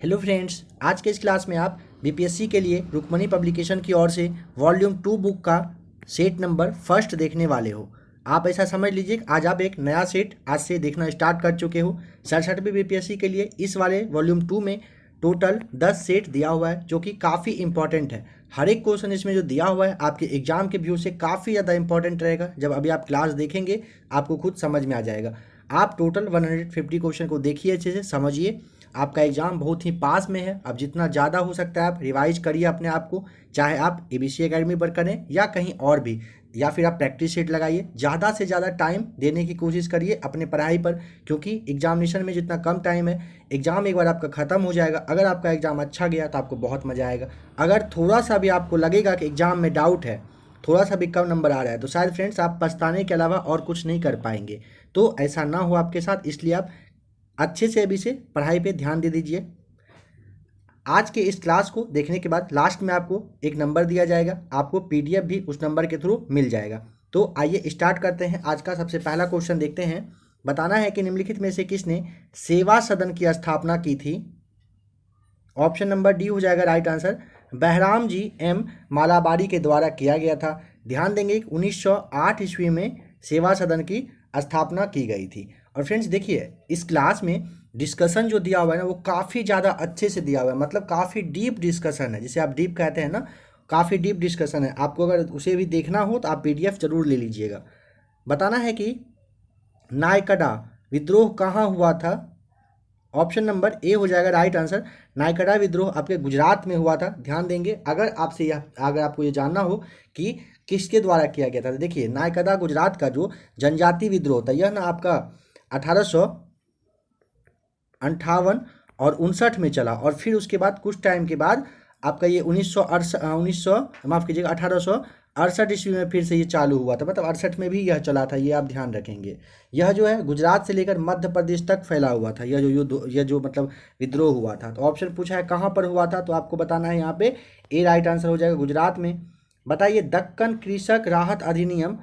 Hello friends, आज के इस क्लास में आप बीपीएससी के लिए रुक्मणी पब्लिकेशन की ओर से वॉल्यूम 2 बुक का सेट नंबर फर्स्ट देखने वाले हो। आप ऐसा समझ लीजिए आज आप एक नया सेट आज से देखना स्टार्ट कर चुके हो। 67वीं बीपीएससी के लिए इस वाले वॉल्यूम 2 में टोटल 10 सेट दिया हुआ है जो कि काफ़ी इंपॉर्टेंट है। हर एक क्वेश्चन इसमें जो दिया हुआ है आपके एग्जाम के व्यू से काफ़ी ज़्यादा इंपॉर्टेंट रहेगा। जब अभी आप क्लास देखेंगे आपको खुद समझ में आ जाएगा। आप टोटल 150 क्वेश्चन को देखिए, अच्छे से समझिए। आपका एग्जाम बहुत ही पास में है। अब जितना ज़्यादा हो सकता है आप रिवाइज करिए अपने आप को, चाहे आप एबीसी एकेडमी पर करें या कहीं और भी, या फिर आप प्रैक्टिस सेट लगाइए। ज़्यादा से ज़्यादा टाइम देने की कोशिश करिए अपने पढ़ाई पर, क्योंकि एग्जामिनेशन में जितना कम टाइम है, एग्ज़ाम एक बार आपका ख़त्म हो जाएगा। अगर आपका एग्ज़ाम अच्छा गया तो आपको बहुत मज़ा आएगा। अगर थोड़ा सा भी आपको लगेगा कि एग्ज़ाम में डाउट है, थोड़ा सा भी कम नंबर आ रहा है, तो शायद फ्रेंड्स आप पछताने के अलावा और कुछ नहीं कर पाएंगे। तो ऐसा ना हो आपके साथ, इसलिए आप अच्छे से अभी से पढ़ाई पे ध्यान दे दीजिए। आज के इस क्लास को देखने के बाद लास्ट में आपको एक नंबर दिया जाएगा, आपको पीडीएफ भी उस नंबर के थ्रू मिल जाएगा। तो आइए स्टार्ट करते हैं। आज का सबसे पहला क्वेश्चन देखते हैं। बताना है कि निम्नलिखित में से किसने सेवा सदन की स्थापना की थी। ऑप्शन नंबर डी हो जाएगा right answer. Behramji M Malabari के द्वारा किया गया था। ध्यान देंगे 1908 ईस्वी में सेवा सदन की स्थापना की गई थी। और फ्रेंड्स देखिए, इस क्लास में डिस्कशन जो दिया हुआ है ना, वो काफ़ी ज़्यादा अच्छे से दिया हुआ है, मतलब काफ़ी डीप डिस्कशन है, जिसे आप डीप कहते हैं ना, काफ़ी डीप डिस्कशन है। आपको अगर उसे भी देखना हो तो आप पीडीएफ जरूर ले लीजिएगा। बताना है कि नायकड़ा विद्रोह कहाँ हुआ था। ऑप्शन नंबर ए हो जाएगा राइट आंसर। नायकड़ा विद्रोह आपके गुजरात में हुआ था। ध्यान देंगे, अगर आपको ये जानना हो कि किसके द्वारा किया गया था, तो देखिए नायकड़ा गुजरात का जो जनजाति विद्रोह था, यह ना आपका 1858 और 59 में चला, और फिर उसके बाद कुछ टाइम के बाद आपका ये 1868 ईस्वी में फिर से ये चालू हुआ था, मतलब 68 में भी यह चला था। ये आप ध्यान रखेंगे। यह जो है गुजरात से लेकर मध्य प्रदेश तक फैला हुआ था, यह जो युद्ध, यह जो मतलब विद्रोह हुआ था। तो ऑप्शन पूछा है कहाँ पर हुआ था, तो आपको बताना है यहाँ पे ए राइट आंसर हो जाएगा, गुजरात में। बताइए दक्कन कृषक राहत अधिनियम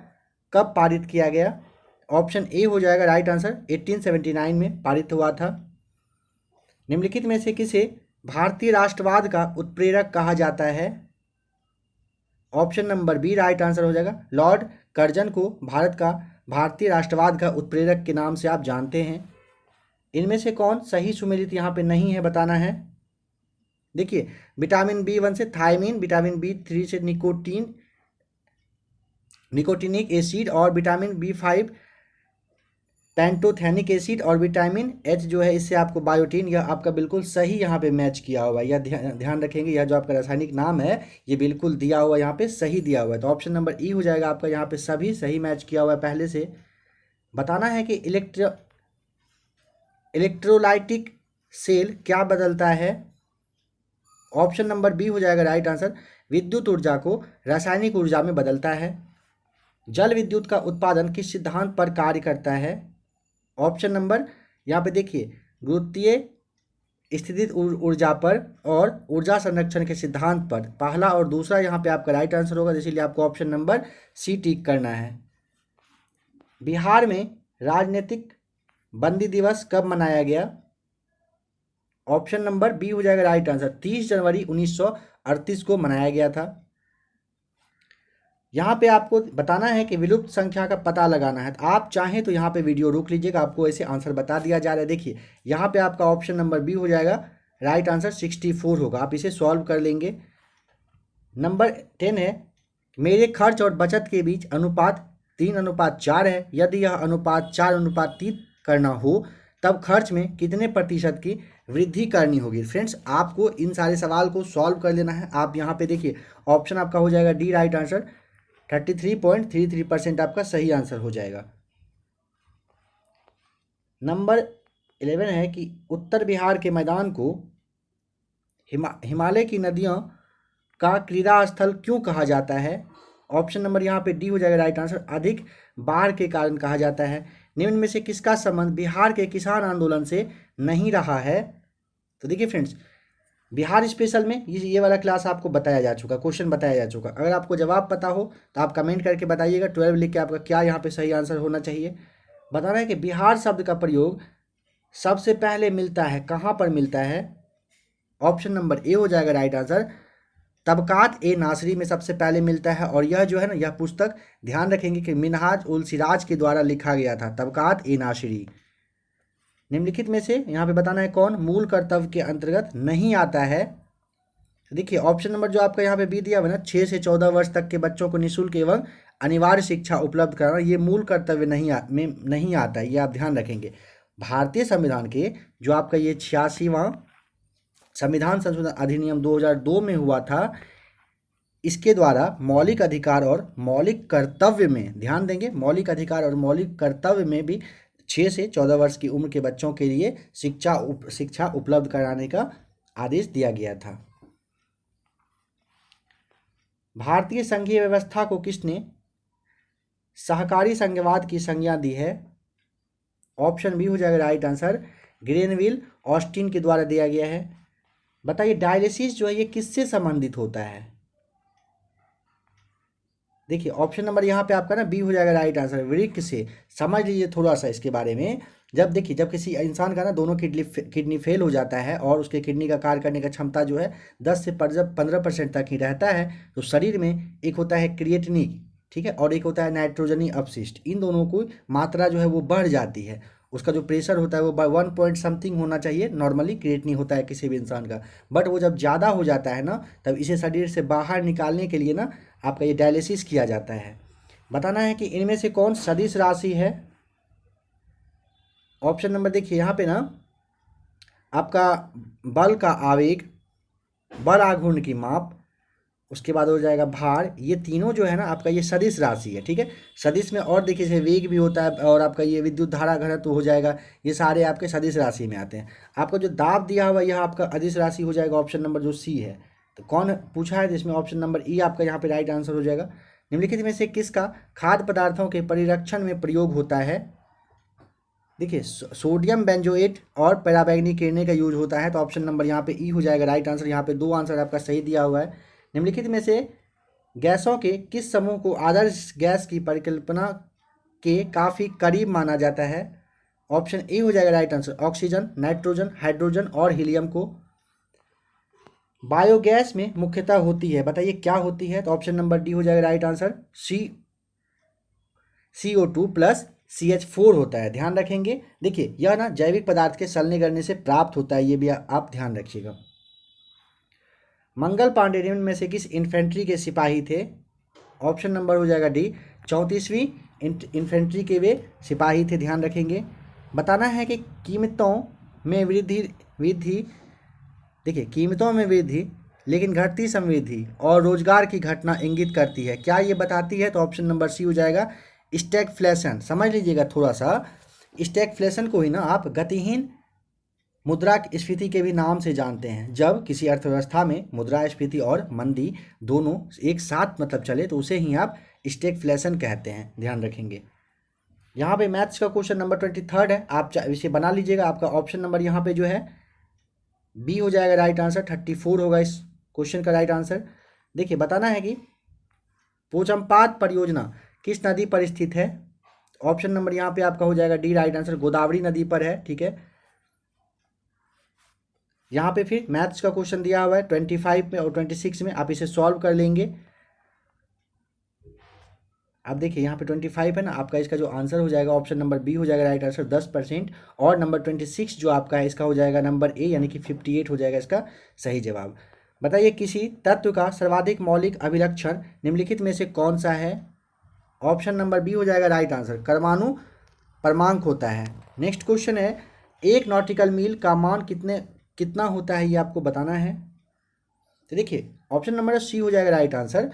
कब पारित किया गया। ऑप्शन ए हो जाएगा राइट आंसर, 1879 में पारित हुआ था। निम्नलिखित में से किसे भारतीय राष्ट्रवाद का उत्प्रेरक कहा जाता है। Option number B right answer हो जाएगा। लॉर्ड कर्जन को भारत का भारतीय राष्ट्रवाद का उत्प्रेरक के नाम से आप जानते हैं। इनमें से कौन सही सुमेलित यहाँ पे नहीं है, बताना है। देखिए विटामिन बी 1 से थायमिन, विटामिन बी 3 से निकोटिनिक एसिड, और विटामिन बी 5 पेंटोथेनिक एसिड, और विटामिन एच जो है इससे आपको बायोटीन। यह आपका बिल्कुल सही यहाँ पे मैच किया हुआ है। यह ध्यान रखेंगे, यह जो आपका रासायनिक नाम है ये बिल्कुल दिया हुआ है, यहाँ पे सही दिया हुआ है। तो ऑप्शन नंबर ई हो जाएगा आपका, यहाँ पे सभी सही मैच किया हुआ है पहले से। बताना है कि इलेक्ट्रोलाइटिक सेल क्या बदलता है। ऑप्शन नंबर बी हो जाएगा राइट आंसर। विद्युत ऊर्जा को रासायनिक ऊर्जा में बदलता है। जल विद्युत का उत्पादन किस सिद्धांत पर कार्य करता है। ऑप्शन नंबर यहाँ पे देखिए गुरुत्वीय स्थितिज ऊर्जा पर और ऊर्जा संरक्षण के सिद्धांत पर। पहला और दूसरा यहाँ पे आपका राइट आंसर होगा, इसीलिए आपको ऑप्शन नंबर सी टिक करना है। बिहार में राजनीतिक बंदी दिवस कब मनाया गया। ऑप्शन नंबर बी हो जाएगा राइट आंसर। 30 जनवरी 1938 को मनाया गया था। यहाँ पे आपको बताना है कि विलुप्त संख्या का पता लगाना है। तो आप चाहें तो यहाँ पे वीडियो रोक लीजिएगा, आपको ऐसे आंसर बता दिया जा रहा है। देखिए यहाँ पे आपका ऑप्शन नंबर बी हो जाएगा राइट आंसर, 64 होगा। आप इसे सॉल्व कर लेंगे। नंबर 10 है, मेरे खर्च और बचत के बीच अनुपात 3:4 है। यदि यह अनुपात 4:3 करना हो तब खर्च में कितने प्रतिशत की वृद्धि करनी होगी। फ्रेंड्स आपको इन सारे सवाल को सॉल्व कर लेना है। आप यहाँ पे देखिए ऑप्शन आपका हो जाएगा डी राइट आंसर, 33.33% आपका सही आंसर हो जाएगा। नंबर 11 है कि उत्तर बिहार के मैदान को हिमालय की नदियों का क्रीड़ा स्थल क्यों कहा जाता है। ऑप्शन नंबर यहाँ पे डी हो जाएगा राइट आंसर, अधिक बाढ़ के कारण कहा जाता है। निम्न में से किसका संबंध बिहार के किसान आंदोलन से नहीं रहा है। तो देखिए फ्रेंड्स, बिहार स्पेशल में ये वाला क्लास आपको बताया जा चुका, क्वेश्चन बताया जा चुका। अगर आपको जवाब पता हो तो आप कमेंट करके बताइएगा 12 लिख के आपका क्या यहाँ पे सही आंसर होना चाहिए। बताना है कि बिहार शब्द का प्रयोग सबसे पहले मिलता है, कहाँ पर मिलता है। ऑप्शन नंबर ए हो जाएगा राइट आंसर। तबकात ए नासरी में सबसे पहले मिलता है और यह जो है ना, यह पुस्तक ध्यान रखेंगे कि मिनहाज उल सिराज के द्वारा लिखा गया था, तबकात ए नासरी। निम्नलिखित में से यहाँ पे बताना है कौन मूल कर्तव्य के अंतर्गत नहीं आता है। तो देखिए ऑप्शन नंबर जो आपका यहाँ पे बी दिया हुआ है ना, 6 से 14 वर्ष तक के बच्चों को निःशुल्क एवं अनिवार्य शिक्षा उपलब्ध कराना, ये मूल कर्तव्य में नहीं आता है, ये आप ध्यान रखेंगे। भारतीय संविधान के जो आपका ये 86वां संविधान संशोधन अधिनियम 2002 में हुआ था, इसके द्वारा मौलिक अधिकार और मौलिक कर्तव्य में, ध्यान देंगे, मौलिक अधिकार और मौलिक कर्तव्य में भी 6 से 14 वर्ष की उम्र के बच्चों के लिए शिक्षा उपलब्ध कराने का आदेश दिया गया था। भारतीय संघीय व्यवस्था को किसने सहकारी संघवाद की संज्ञा दी है? ऑप्शन बी हो जाएगा राइट आंसर, ग्रेनविल ऑस्टिन के द्वारा दिया गया है। बताइए डायलिसिस जो है ये किससे संबंधित होता है? देखिए ऑप्शन नंबर यहाँ पे आपका ना बी हो जाएगा राइट आंसर, वृक्क से। समझ लीजिए थोड़ा सा इसके बारे में। जब किसी इंसान का ना दोनों किडनी फेल हो जाता है और उसके किडनी का कार्य करने का क्षमता जो है 10 से 15% तक ही रहता है, तो शरीर में एक होता है क्रिएटिनिन, ठीक है, और एक होता है नाइट्रोजनी अपशिष्ट। इन दोनों की मात्रा जो है वो बढ़ जाती है। उसका जो प्रेशर होता है वो 1 पॉइंट समथिंग होना चाहिए, नॉर्मली क्रिएटिनिन होता है किसी भी इंसान का, बट वो जब ज़्यादा हो जाता है ना, तब इसे शरीर से बाहर निकालने के लिए ना आपका ये डायलिसिस किया जाता है। बताना है कि इनमें से कौन सदिश राशि है? ऑप्शन नंबर देखिए यहाँ पे ना आपका बल का आवेग, बल आघूर्ण की माप, उसके बाद हो जाएगा भार, ये तीनों जो है ना आपका ये सदिश राशि है, ठीक है। सदिश में और देखिए जैसे वेग भी होता है और आपका ये विद्युत धारा घनत्व हो जाएगा, ये सारे आपके सदिश राशि में आते हैं। आपका जो दाब दिया हुआ यह आपका अदिश राशि हो जाएगा, ऑप्शन नंबर जो सी है। तो कौन पूछा है, जिसमें ऑप्शन नंबर ई आपका यहाँ पे राइट आंसर हो जाएगा। निम्नलिखित में से किसका खाद्य पदार्थों के परिरक्षण में प्रयोग होता है? देखिए सोडियम बेंजोएट और पैराबैंगनी किरणें का यूज होता है, तो ऑप्शन नंबर यहाँ पे ई हो जाएगा राइट आंसर। यहाँ पे 2 आंसर आपका सही दिया हुआ है। निम्नलिखित में से गैसों के किस समूह को आदर्श गैस की परिकल्पना के काफ़ी करीब माना जाता है? ऑप्शन ए हो जाएगा right answer, oxygen, nitrogen, hydrogen और हीलियम को। बायोगैस में मुख्यतः होती है, बताइए क्या होती है? तो ऑप्शन नंबर डी हो जाएगा right answer, CO2 plus CH4 होता है, ध्यान रखेंगे। देखिए यह ना जैविक पदार्थ के सड़ने गलने से प्राप्त होता है, ये भी आप ध्यान रखिएगा। मंगल पांडे निम्न में से किस इन्फेंट्री के सिपाही थे? ऑप्शन नंबर हो जाएगा डी, 34वीं इन्फेंट्री के वे सिपाही थे, ध्यान रखेंगे। बताना है कि कीमतों में वृद्धि देखिए कीमतों में वृद्धि लेकिन घटती समृद्धि और रोजगार की घटना इंगित करती है, क्या ये बताती है? तो ऑप्शन नंबर सी हो जाएगा, स्टैगफ्लेशन। समझ लीजिएगा थोड़ा सा, स्टैगफ्लेशन को ही ना आप गतिहीन मुद्रास्फीति के भी नाम से जानते हैं। जब किसी अर्थव्यवस्था में मुद्रास्फीति और मंदी दोनों एक साथ मतलब चले तो उसे ही आप स्टैगफ्लेशन कहते हैं, ध्यान रखेंगे। यहाँ पे मैथ्स का क्वेश्चन नंबर 23 है, आप इसे बना लीजिएगा। आपका ऑप्शन नंबर यहाँ पे जो है बी हो जाएगा राइट आंसर, 34 होगा इस क्वेश्चन का राइट आंसर। देखिए बताना है कि पोचमपाद परियोजना किस नदी पर स्थित है? ऑप्शन नंबर यहाँ पे आपका हो जाएगा डी राइट आंसर, गोदावरी नदी पर है, ठीक है। यहाँ पे फिर मैथ्स का क्वेश्चन दिया हुआ है 25 में और 26 में, आप इसे सॉल्व कर लेंगे। अब देखिए यहाँ पे 25 है ना आपका, इसका जो आंसर हो जाएगा ऑप्शन नंबर बी हो जाएगा राइट आंसर 10%, और नंबर 26 जो आपका है इसका हो जाएगा नंबर ए, यानी कि 58 हो जाएगा इसका सही जवाब। बताइए किसी तत्व का सर्वाधिक मौलिक अभिलक्षण निम्नलिखित में से कौन सा है? ऑप्शन नंबर बी हो जाएगा राइट आंसर, परमाणु परमाणु होता है। नेक्स्ट क्वेश्चन है, 1 नॉटिकल मील का मान कितना होता है, ये आपको बताना है। तो देखिए ऑप्शन नंबर सी हो जाएगा राइट आंसर,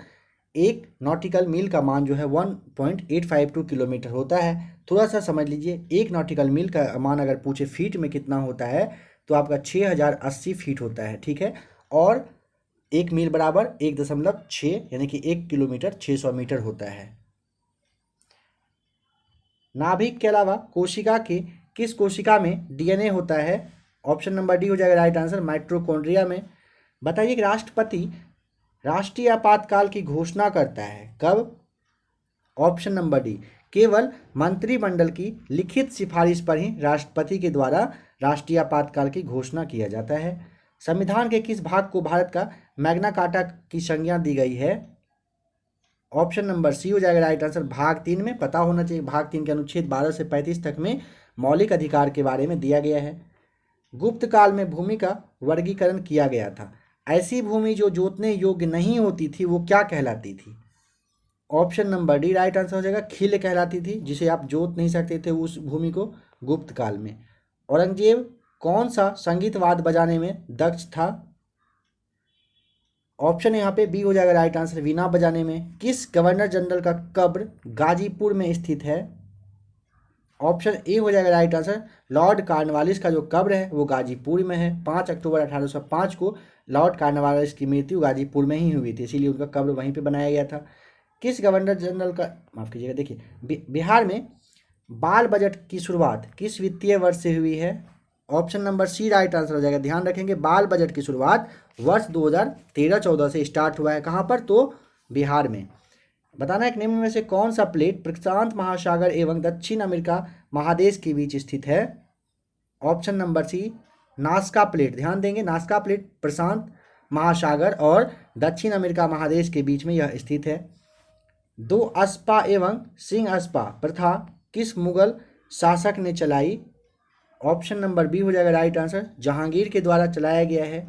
1 नॉटिकल मील का मान जो है 1.852 किलोमीटर होता है। थोड़ा सा समझ लीजिए, 1 नॉटिकल मील का मान अगर पूछे फीट में कितना होता है तो आपका 6080 फीट होता है, ठीक है। और 1 मील बराबर 1.6 यानी कि 1 किलोमीटर 600 मीटर होता है। नाभिक के अलावा कोशिका के किस कोशिका में DNA होता है? ऑप्शन नंबर डी हो जाएगा राइट आंसर, माइटोकॉन्ड्रिया में। बताइए कि राष्ट्रपति राष्ट्रीय आपातकाल की घोषणा करता है कब? ऑप्शन नंबर डी, केवल मंत्रिमंडल की लिखित सिफारिश पर ही राष्ट्रपति के द्वारा राष्ट्रीय आपातकाल की घोषणा किया जाता है। संविधान के किस भाग को भारत का मैग्ना कार्टा की संज्ञा दी गई है? ऑप्शन नंबर सी हो जाएगा राइट आंसर, भाग 3 में। पता होना चाहिए, भाग 3 के अनुच्छेद 12 से 35 तक में मौलिक अधिकार के बारे में दिया गया है। गुप्त काल में भूमि का वर्गीकरण किया गया था। ऐसी भूमि जो जोतने योग्य नहीं होती थी वो क्या कहलाती थी? Option number D right answer हो जाएगा, खील कहलाती थी, जिसे आप जोत नहीं सकते थे उस भूमि को गुप्त काल में। औरंगजेब कौन सा संगीत वाद्य बजाने में दक्ष था? ऑप्शन यहाँ पे बी हो जाएगा राइट आंसर, वीणा बजाने में। किस गवर्नर जनरल का कब्र गाजीपुर में स्थित है? ऑप्शन ए हो जाएगा राइट आंसर, लॉर्ड कॉर्नवालिस का जो कब्र है वो गाजीपुर में है। 5 अक्टूबर 1805 को लॉर्ड कॉर्नवालिस की मृत्यु गाजीपुर में ही हुई थी, इसीलिए उनका कब्र वहीं पे बनाया गया था। किस गवर्नर जनरल का, माफ़ कीजिएगा, देखिए बिहार में बाल बजट की शुरुआत किस वित्तीय वर्ष से हुई है? Option number C right answer हो जाएगा। ध्यान रखेंगे, बाल बजट की शुरुआत वर्ष 2013-14 से स्टार्ट हुआ है। कहाँ पर? तो बिहार में। बताना है कि निम्न में से कौन सा प्लेट प्रशांत महासागर एवं दक्षिण अमेरिका महादेश के बीच स्थित है? Option number C Nazca plate. ध्यान देंगे, नास्का प्लेट प्रशांत महासागर और दक्षिण अमेरिका महादेश के बीच में यह स्थित है। दो अस्पा एवं सिंह अस्पा प्रथा किस मुगल शासक ने चलाई? ऑप्शन नंबर बी हो जाएगा राइट आंसर, जहांगीर के द्वारा चलाया गया है।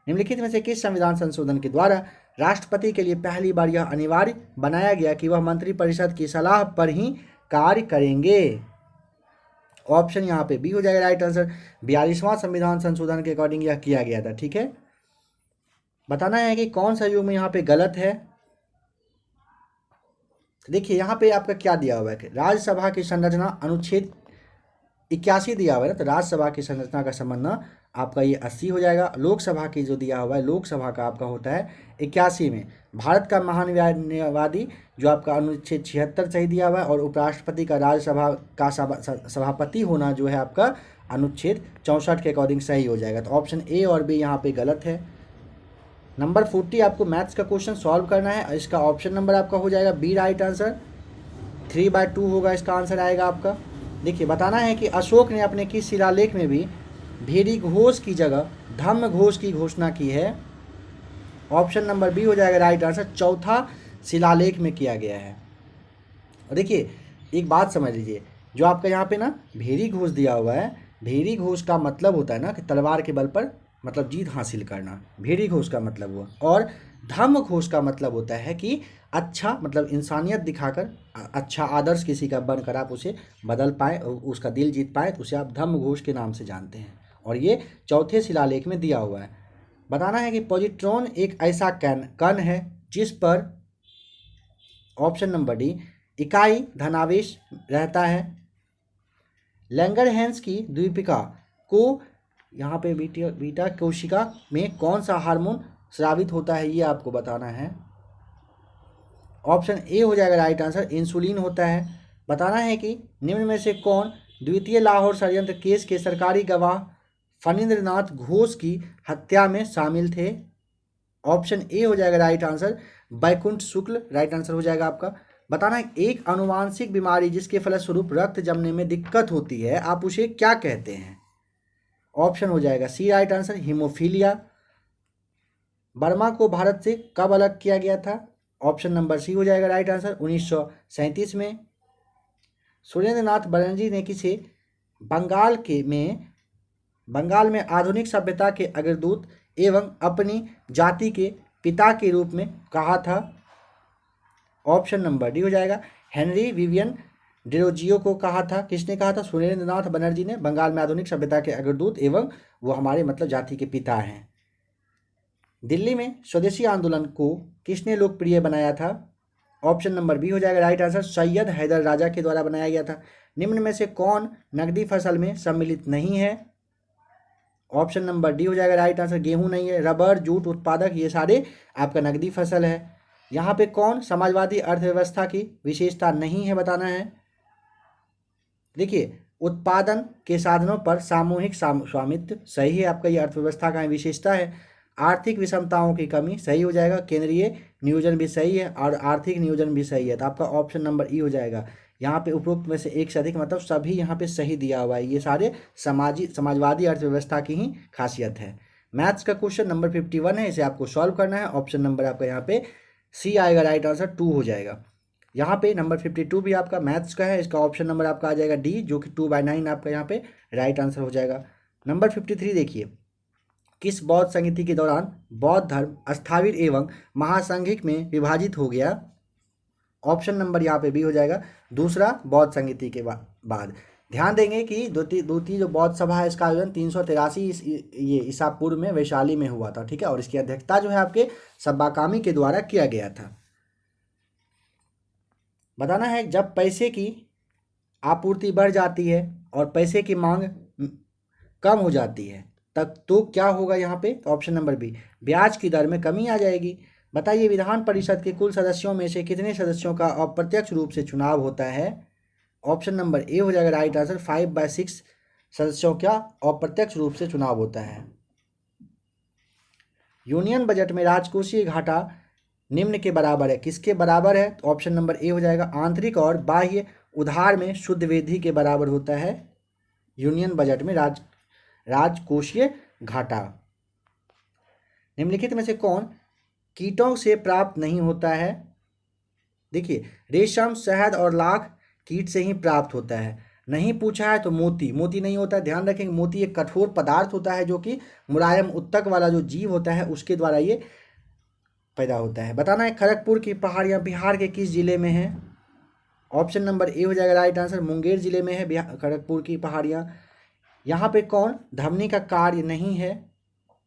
निम्नलिखित में से किस संविधान संशोधन के द्वारा राष्ट्रपति के लिए पहली बार यह अनिवार्य बनाया गया कि वह मंत्रिपरिषद की सलाह पर ही कार्य करेंगे? ऑप्शन यहाँ पे बी हो जाएगा राइट आंसर, 42वां संविधान संशोधन के अकॉर्डिंग यह किया गया था। ठीक है, बताना है कि कौन सा युग्म यहाँ पे गलत है। देखिए यहाँ पे आपका क्या दिया हुआ है कि राज्यसभा की संरचना अनुच्छेद 81 दिया हुआ है ना, तो राज्यसभा की संरचना का संबंध आपका ये 80 हो जाएगा। लोकसभा की जो दिया हुआ है, लोकसभा का आपका होता है 81 में। भारत का महान्यायवादी जो आपका अनुच्छेद 76 सही दिया हुआ है, और उपराष्ट्रपति का राज्यसभा का सभापति होना जो है आपका अनुच्छेद 64 के अकॉर्डिंग सही हो जाएगा। तो ऑप्शन ए और बी यहाँ पे गलत है। नंबर 40 आपको मैथ्स का क्वेश्चन सॉल्व करना है। इसका ऑप्शन नंबर आपका हो जाएगा बी राइट आंसर, 3/2 होगा इसका आंसर आएगा आपका। देखिए बताना है कि अशोक ने अपने किस शिलालेख में भी भेरी घोष की जगह धम्म घोष की घोषणा की है? ऑप्शन नंबर बी हो जाएगा राइट आंसर, चौथा शिलालेख में किया गया है। और देखिए एक बात समझ लीजिए, जो आपका यहाँ पे ना भेरी घोष दिया हुआ है, भेरी घोष का मतलब होता है ना कि तलवार के बल पर मतलब जीत हासिल करना, भेरी घोष का मतलब हुआ। और धम्म घोष का मतलब होता है कि अच्छा मतलब इंसानियत दिखाकर अच्छा आदर्श किसी का बनकर आप उसे बदल पाए, उसका दिल जीत पाए, तो उसे आप धम्म घोष के नाम से जानते हैं। और ये चौथे शिलालेख में दिया हुआ है। बताना है कि पॉजिट्रॉन एक ऐसा कण है जिस पर ऑप्शन नंबर डी इकाई धनावेश रहता है। लैंगरहैंस की द्वीपिका को यहाँ पे बीटा कोशिका में कौन सा हार्मोन स्रावित होता है, ये आपको बताना है। ऑप्शन ए हो जाएगा राइट आंसर, इंसुलिन होता है। बताना है कि निम्न में से कौन द्वितीय लाहौर षड्यंत्र केस के सरकारी गवाह फणींद्रनाथ घोष की हत्या में शामिल थे? ऑप्शन ए हो जाएगा राइट आंसर, बैकुंठ शुक्ल राइट आंसर हो जाएगा आपका। बताना है एक आनुवांशिक बीमारी जिसके फलस्वरूप रक्त जमने में दिक्कत होती है, आप उसे क्या कहते हैं? ऑप्शन हो जाएगा सी राइट आंसर, हीमोफीलिया। बर्मा को भारत से कब अलग किया गया था? ऑप्शन नंबर सी हो जाएगा राइट आंसर, 1937 में। सुरेंद्र नाथ बनर्जी ने किसे बंगाल में आधुनिक सभ्यता के अग्रदूत एवं अपनी जाति के पिता के रूप में कहा था? ऑप्शन नंबर डी हो जाएगा, हेनरी विवियन डिरोजियो को कहा था। किसने कहा था? सुरेंद्र नाथ बनर्जी ने बंगाल में आधुनिक सभ्यता के अग्रदूत एवं वो हमारे मतलब जाति के पिता हैं। दिल्ली में स्वदेशी आंदोलन को किसने लोकप्रिय बनाया था? ऑप्शन नंबर बी हो जाएगा राइट आंसर, सैयद हैदर राजा के द्वारा बनाया गया था। निम्न में से कौन नकदी फसल में सम्मिलित नहीं है? ऑप्शन नंबर डी हो जाएगा राइट आंसर, गेहूं नहीं है। रबर, जूट उत्पादक ये सारे आपका नकदी फसल है। यहाँ पे कौन समाजवादी अर्थव्यवस्था की विशेषता नहीं है, बताना है। देखिए उत्पादन के साधनों पर सामूहिक स्वामित्व सही है, आपका ये अर्थव्यवस्था का विशेषता है। आर्थिक विषमताओं की कमी सही हो जाएगा। केंद्रीय नियोजन भी सही है और आर्थिक नियोजन भी सही है, तो आपका ऑप्शन नंबर ई हो जाएगा। यहाँ पे उपरोक्त में से एक से अधिक मतलब सभी यहाँ पे सही दिया हुआ है। ये सारे समाजवादी अर्थव्यवस्था की ही खासियत है। मैथ्स का क्वेश्चन नंबर 51 है, इसे आपको सॉल्व करना है। ऑप्शन नंबर आपका यहाँ पे सी आएगा, राइट आंसर 2 हो जाएगा। यहाँ पे नंबर 52 भी आपका मैथ्स का है, इसका ऑप्शन नंबर आपका आ जाएगा डी, जो कि 2/9 आपका यहाँ पे राइट आंसर हो जाएगा। नंबर 53 देखिए, किस बौद्ध संगति के दौरान बौद्ध धर्म स्थविर एवं महासांघिक में विभाजित हो गया? ऑप्शन नंबर यहाँ पे बी हो जाएगा, दूसरा बौद्ध संगति के बाद। ध्यान देंगे कि द्वितीय जो बौद्ध सभा है इसका आयोजन 383 ये ईसा पूर्व में वैशाली में हुआ था, ठीक है, और इसकी अध्यक्षता जो है आपके सब्बाकामी के द्वारा किया गया था। बताना है, जब पैसे की आपूर्ति बढ़ जाती है और पैसे की मांग कम हो जाती है तब तो क्या होगा यहाँ पे? तो ऑप्शन नंबर बी, ब्याज की दर में कमी आ जाएगी। बताइए, विधान परिषद के कुल सदस्यों में से कितने सदस्यों का अप्रत्यक्ष रूप से चुनाव होता है? ऑप्शन नंबर ए हो जाएगा राइट आंसर, 5/6 सदस्यों का अप्रत्यक्ष रूप से चुनाव होता है। यूनियन बजट में राजकोषीय घाटा निम्न के बराबर है, किसके बराबर है? तो ऑप्शन नंबर ए हो जाएगा, आंतरिक और बाह्य उधार में शुद्ध वृद्धि के बराबर होता है यूनियन बजट में राजकोषीय घाटा। निम्नलिखित में से कौन कीटों से प्राप्त नहीं होता है? देखिए, रेशम, शहद और लाख कीट से ही प्राप्त होता है। नहीं पूछा है तो मोती नहीं होता है। ध्यान रखेंगे, मोती एक कठोर पदार्थ होता है जो कि मुलायम उत्तक वाला जो जीव होता है उसके द्वारा ये पैदा होता है। बताना है, खड़गपुर की पहाड़ियाँ बिहार के किस जिले में है? ऑप्शन नंबर ए हो जाएगा राइट आंसर, मुंगेर जिले में है खड़गपुर की पहाड़ियाँ। यहाँ पे कौन धमनी का कार्य नहीं है?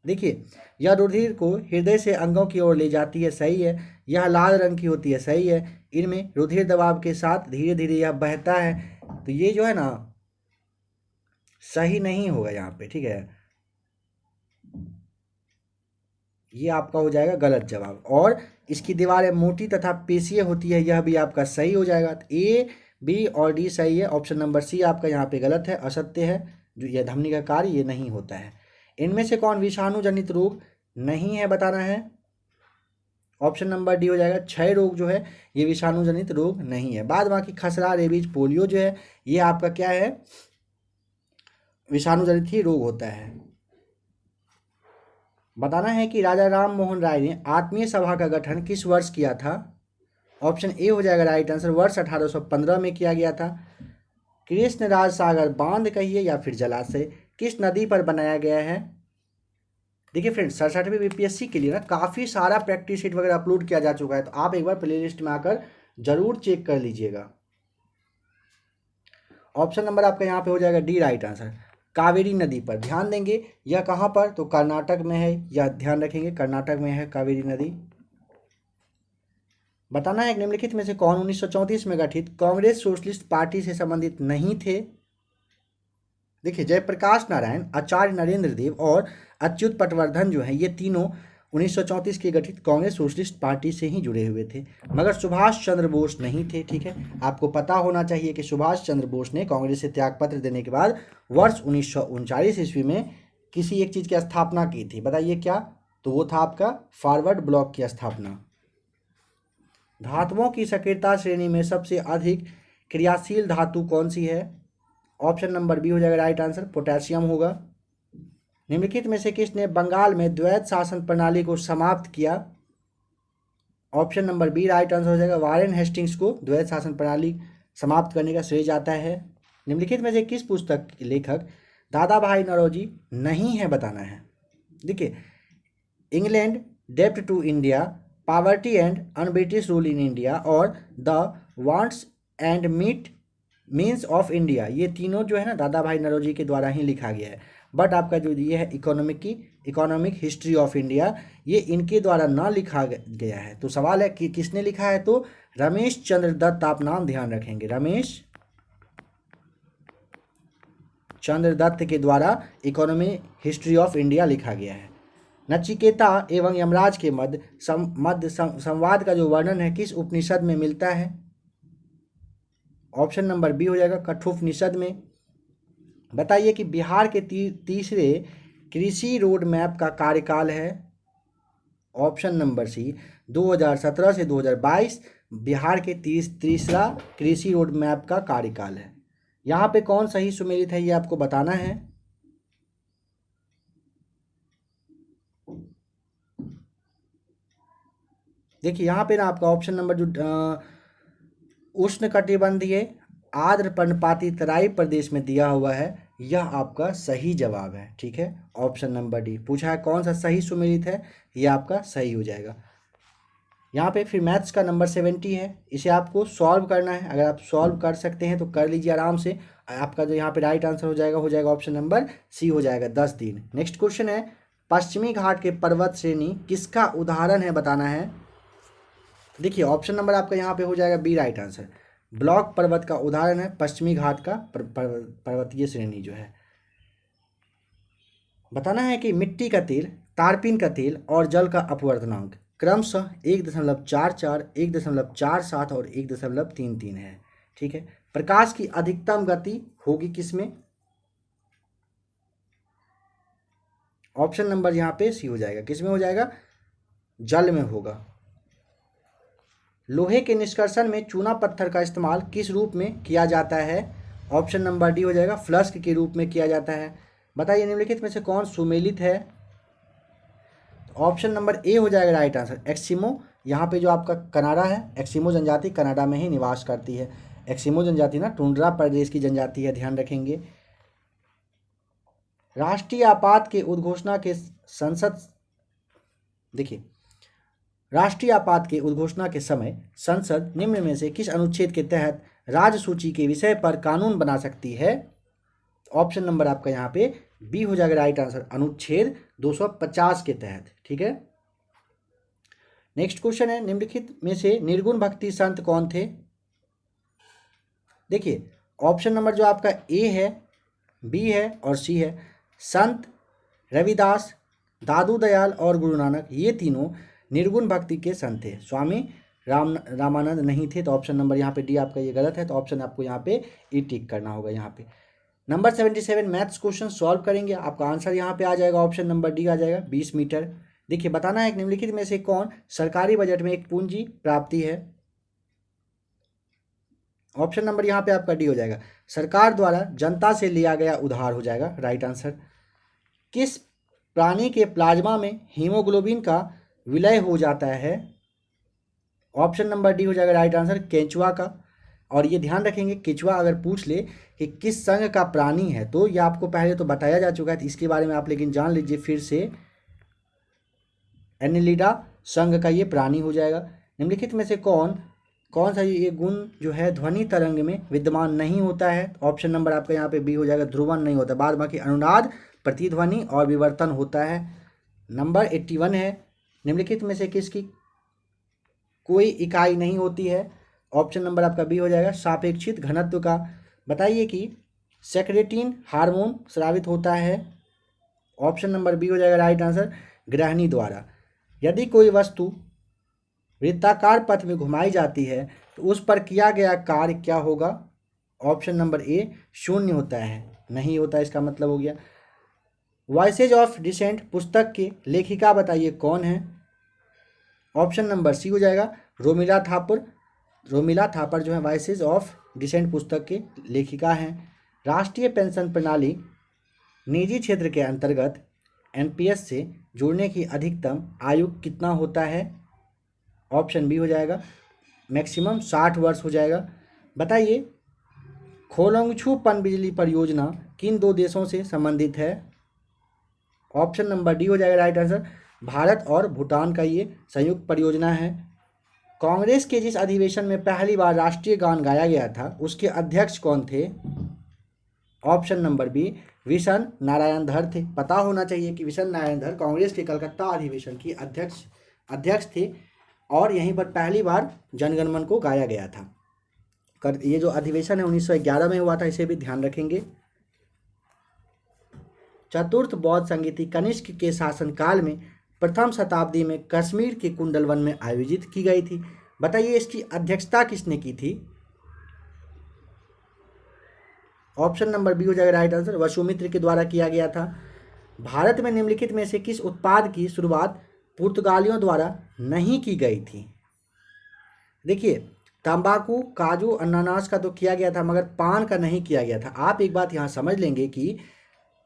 देखिए, यह रुधिर को हृदय से अंगों की ओर ले जाती है, सही है। यह लाल रंग की होती है, सही है। इनमें रुधिर दबाव के साथ धीरे धीरे यह बहता है, तो ये जो है ना सही नहीं होगा यहाँ पे, ठीक है, ये आपका हो जाएगा गलत जवाब। और इसकी दीवारें मोटी तथा पेशीय होती है, यह भी आपका सही हो जाएगा। तो ए, बी और डी सही है। ऑप्शन नंबर सी आपका यहाँ पे गलत है, असत्य है। जो यह धमनी का कार्य ये नहीं होता है। इनमें से कौन विषाणु जनित रोग नहीं है? बताना है। ऑप्शन नंबर डी हो जाएगा, क्षय रोग जो है ये विषाणु जनित रोग नहीं है। बाद बाकी खसरा, रेबीज, पोलियो जो है ये आपका क्या है, विषाणु जनित ही रोग होता है। बताना है कि राजा राम मोहन राय ने आत्मीय सभा का गठन किस वर्ष किया था? ऑप्शन ए हो जाएगा राइट आंसर, वर्ष 1815 में किया गया था। कृष्णराज सागर बांध कहिए या फिर जलाशय किस नदी पर बनाया गया है? देखिए फ्रेंड्स, 67वीं बीपीएससी के लिए ना काफ़ी सारा प्रैक्टिस शीट वगैरह अपलोड किया जा चुका है, तो आप एक बार प्लेलिस्ट में आकर जरूर चेक कर लीजिएगा। ऑप्शन नंबर आपका यहाँ पे हो जाएगा डी राइट आंसर, कावेरी नदी पर। ध्यान देंगे यह कहाँ पर, तो कर्नाटक में है, यह ध्यान रखेंगे कर्नाटक में है कावेरी नदी। बताना है, निम्नलिखित में से कौन 1934 में गठित कांग्रेस सोशलिस्ट पार्टी से संबंधित नहीं थे? देखिए, जयप्रकाश नारायण, आचार्य नरेंद्र देव और अच्युत पटवर्धन जो हैं ये तीनों 1934 की गठित कांग्रेस सोशलिस्ट पार्टी से ही जुड़े हुए थे, मगर सुभाष चंद्र बोस नहीं थे, ठीक है। आपको पता होना चाहिए कि सुभाष चंद्र बोस ने कांग्रेस से त्यागपत्र देने के बाद वर्ष 1939 ईस्वी में किसी एक चीज़ की स्थापना की थी। बताइए क्या? तो वो था आपका फॉरवर्ड ब्लॉक की स्थापना। धातुओं की सक्रियता श्रेणी में सबसे अधिक क्रियाशील धातु कौन सी है? ऑप्शन नंबर बी हो जाएगा राइट आंसर, पोटेशियम होगा। निम्नलिखित में से किसने बंगाल में द्वैत शासन प्रणाली को समाप्त किया? Option number B right answer हो जाएगा, वारेन हेस्टिंग्स को द्वैत शासन प्रणाली समाप्त करने का श्रेय जाता है। निम्नलिखित में से किस पुस्तक के लेखक दादा भाई नौरोजी नहीं है? बताना है। देखिए, इंग्लैंड डेप्ट to India, poverty and un British rule in India और the wants and means of India, ये तीनों जो है ना दादा भाई नौरोजी के द्वारा ही लिखा गया है। बट आपका जो ये है इकोनॉमिक हिस्ट्री ऑफ इंडिया, ये इनके द्वारा ना लिखा गया है। तो सवाल है कि किसने लिखा है? तो रमेश चंद्र दत्त, आप नाम ध्यान रखेंगे, रमेश चंद्र दत्त के द्वारा इकोनॉमिक हिस्ट्री ऑफ इंडिया लिखा गया है। नचिकेता एवं यमराज के मध्य संवाद का जो वर्णन है किस उपनिषद में मिलता है? ऑप्शन नंबर बी हो जाएगा, कठोपनिषद में। बताइए कि बिहार के तीसरे कृषि रोड मैप का कार्यकाल है? ऑप्शन नंबर सी, 2017 से 2022 बिहार के तीसरा कृषि रोड मैप का कार्यकाल है। यहाँ पे कौन सही सुमेलित है ये आपको बताना है। देखिए यहाँ पे ना आपका ऑप्शन नंबर जो उष्णकटिबंधीय आर्द्र पर्णपाती तराई प्रदेश में दिया हुआ है, यह आपका सही जवाब है। ठीक है, ऑप्शन नंबर डी पूछा है कौन सा सही सुमेलित है, यह आपका सही हो जाएगा। यहाँ पे फिर मैथ्स का नंबर 70 है, इसे आपको सॉल्व करना है। अगर आप सॉल्व कर सकते हैं तो कर लीजिए आराम से। आपका जो यहाँ पे राइट आंसर हो जाएगा ऑप्शन नंबर सी हो जाएगा 10 दिन। नेक्स्ट क्वेश्चन है, पश्चिमी घाट के पर्वत श्रेणी किसका उदाहरण है बताना है। देखिए ऑप्शन नंबर आपका यहाँ पे हो जाएगा बी राइट आंसर। ब्लॉक पर्वत का उदाहरण है पश्चिमी घाट का पर्वतीय श्रेणी जो है। बताना है कि मिट्टी का तेल, तारपीन का तेल और जल का अपवर्तनांक क्रमशः 1.44, 1.47 और 1.33 है। ठीक है, प्रकाश की अधिकतम गति होगी किसमें? ऑप्शन नंबर यहाँ पे सी हो जाएगा। किसमें हो जाएगा? जल में होगा। लोहे के निष्कर्षण में चूना पत्थर का इस्तेमाल किस रूप में किया जाता है? ऑप्शन नंबर डी हो जाएगा, फ्लस्क के रूप में किया जाता है। बताइए निम्नलिखित में से कौन सुमेलित है? ऑप्शन नंबर ए हो जाएगा राइट आंसर, एक्सिमो। यहाँ पे जो आपका कनाडा है, एक्सिमो जनजाति कनाडा में ही निवास करती है। एक्सिमो जनजाति ना टुंड्रा प्रदेश की जनजाति है, ध्यान रखेंगे। राष्ट्रीय आपात के उद्घोषणा के संसद, देखिए राष्ट्रीय आपात के उद्घोषणा के समय संसद निम्न में से किस अनुच्छेद के तहत राज्य सूची के विषय पर कानून बना सकती है? ऑप्शन नंबर आपका यहाँ पे बी हो जाएगा राइट आंसर, अनुच्छेद 250 के तहत। ठीक है, नेक्स्ट क्वेश्चन है, निम्नलिखित में से निर्गुण भक्ति संत कौन थे? देखिए ऑप्शन नंबर जो आपका ए है, बी है और सी है। संत रविदास, दादू दयाल और गुरु नानक, ये तीनों निर्गुण भक्ति के संत थे। स्वामी रामानंद नहीं थे, तो ऑप्शन नंबर यहाँ पे डी आपका ये गलत है, तो ऑप्शन आपको यहाँ पे ई टिक करना होगा। यहाँ पे नंबर 77 मैथ्स क्वेश्चन सॉल्व करेंगे, आपका आंसर यहाँ पे आ जाएगा, ऑप्शन नंबर डी आ जाएगा 20 मीटर। देखिए बताना है निम्नलिखित में से कौन सरकारी बजट में एक पूंजी प्राप्ति है? ऑप्शन नंबर यहाँ पे आपका डी हो जाएगा, सरकार द्वारा जनता से लिया गया उधार हो जाएगा राइट आंसर। किस प्राणी के प्लाज्मा में हीमोग्लोबिन का विलय हो जाता है? ऑप्शन नंबर डी हो जाएगा राइट आंसर, केंचुआ का। और ये ध्यान रखेंगे, केंचुआ अगर पूछ ले कि किस संघ का प्राणी है, तो ये आपको पहले तो बताया जा चुका है, तो इसके बारे में आप लेकिन जान लीजिए फिर से। एनिलिडा संघ का ये प्राणी हो जाएगा। निम्नलिखित में से कौन सा ये गुण जो है ध्वनि तरंग में विद्यमान नहीं होता है? ऑप्शन नंबर आपका यहाँ पे बी हो जाएगा, ध्रुवन नहीं होता, बाद बाकी अनुनाद, प्रतिध्वनि और विवर्तन होता है। नंबर 81 है, निम्नलिखित में से किसकी कोई इकाई नहीं होती है? ऑप्शन नंबर आपका बी हो जाएगा, सापेक्षित घनत्व का। बताइए कि सेक्रेटिन हार्मोन स्रावित होता है? ऑप्शन नंबर बी हो जाएगा राइट आंसर, ग्रहणी द्वारा। यदि कोई वस्तु वृत्ताकार पथ में घुमाई जाती है तो उस पर किया गया कार्य क्या होगा? ऑप्शन नंबर ए शून्य होता है, नहीं होता, इसका मतलब हो गया। वॉइसेज ऑफ डिसेंट पुस्तक की लेखिका बताइए कौन है? ऑप्शन नंबर सी हो जाएगा, रोमिला थापर। रोमिला थापर जो है वॉइसेज ऑफ डिसेंट पुस्तक के लेखिका हैं। राष्ट्रीय पेंशन प्रणाली निजी क्षेत्र के अंतर्गत एनपीएस से जुड़ने की अधिकतम आयु कितना होता है? ऑप्शन बी हो जाएगा, मैक्सिमम 60 वर्ष हो जाएगा। बताइए खोलोंगछू पनबिजली परियोजना किन दो देशों से संबंधित है? ऑप्शन नंबर डी हो जाएगा राइट आंसर, भारत और भूटान का ये संयुक्त परियोजना है। कांग्रेस के जिस अधिवेशन में पहली बार राष्ट्रीय गान गाया गया था उसके अध्यक्ष कौन थे? Option number B Bishan Narayan Dhar थे। पता होना चाहिए कि विशन नारायण धर कांग्रेस के कलकत्ता अधिवेशन की अध्यक्ष थे और यहीं पर पहली बार जनगणमन को गाया गया था। ये जो अधिवेशन है 1911 में हुआ था, इसे भी ध्यान रखेंगे। चतुर्थ बौद्ध संगीति कनिष्क के शासनकाल में प्रथम शताब्दी में कश्मीर के कुंडलवन में आयोजित की गई थी। बताइए इसकी अध्यक्षता किसने की थी? ऑप्शन नंबर बी हो जाएगा राइट आंसर, वसुमित्र के द्वारा किया गया था। भारत में निम्नलिखित में से किस उत्पाद की शुरुआत पुर्तगालियों द्वारा नहीं की गई थी? देखिए तंबाकू, काजू, अनानास का तो किया गया था, मगर पान का नहीं किया गया था। आप एक बात यहाँ समझ लेंगे कि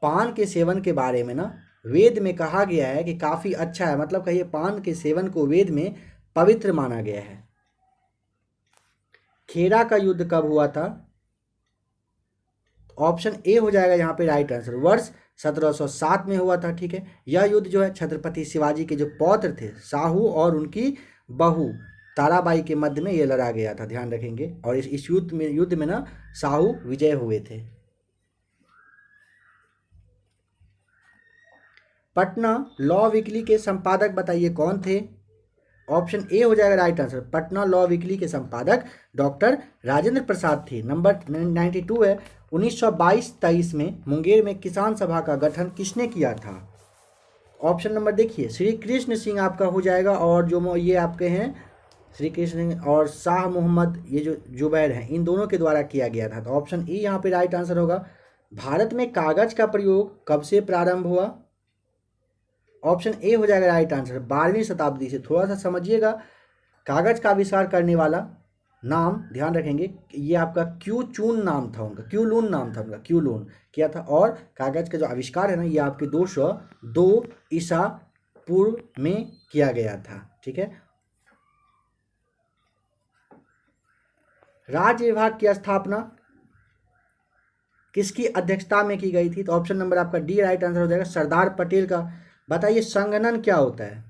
पान के सेवन के बारे में ना वेद में कहा गया है कि काफ़ी अच्छा है, मतलब कहिए पान के सेवन को वेद में पवित्र माना गया है। खेड़ा का युद्ध कब हुआ था? ऑप्शन ए हो जाएगा यहाँ पे राइट आंसर, वर्ष 1707 में हुआ था। ठीक है, यह युद्ध जो है छत्रपति शिवाजी के जो पौत्र थे शाहू और उनकी बहू ताराबाई के मध्य में ये लड़ा गया था, ध्यान रखेंगे। और इस युद्ध में ना शाहू विजय हुए थे। पटना लॉ वीकली के संपादक बताइए कौन थे? ऑप्शन ए हो जाएगा right answer, Patna law weekly के संपादक डॉक्टर राजेंद्र प्रसाद थे। नंबर 92 है, 1922-23 में मुंगेर में किसान सभा का गठन किसने किया था? ऑप्शन नंबर देखिए, श्री कृष्ण सिंह आपका हो जाएगा, और जो ये आपके हैं श्री कृष्ण सिंह और शाह मोहम्मद, ये जो जुबैर हैं, इन दोनों के द्वारा किया गया था। तो ऑप्शन ई यहाँ पे राइट आंसर होगा। भारत में कागज का प्रयोग कब से प्रारंभ हुआ? ऑप्शन ए हो जाएगा राइट आंसर, 12वीं शताब्दी से। थोड़ा सा समझिएगा, कागज का आविष्कार करने वाला नाम ध्यान रखेंगे, ये आपका क्यू चून नाम था उनका, क्यूलून नाम था उनका, क्यूलून किया था। और कागज का जो आविष्कार है ना, ये आपके 202 ईसा पूर्व में किया गया था। ठीक है, राज्य विभाग की स्थापना किसकी अध्यक्षता में की गई थी? तो ऑप्शन नंबर आपका डी राइट आंसर हो जाएगा, सरदार पटेल का। बताइए संगणन क्या होता है?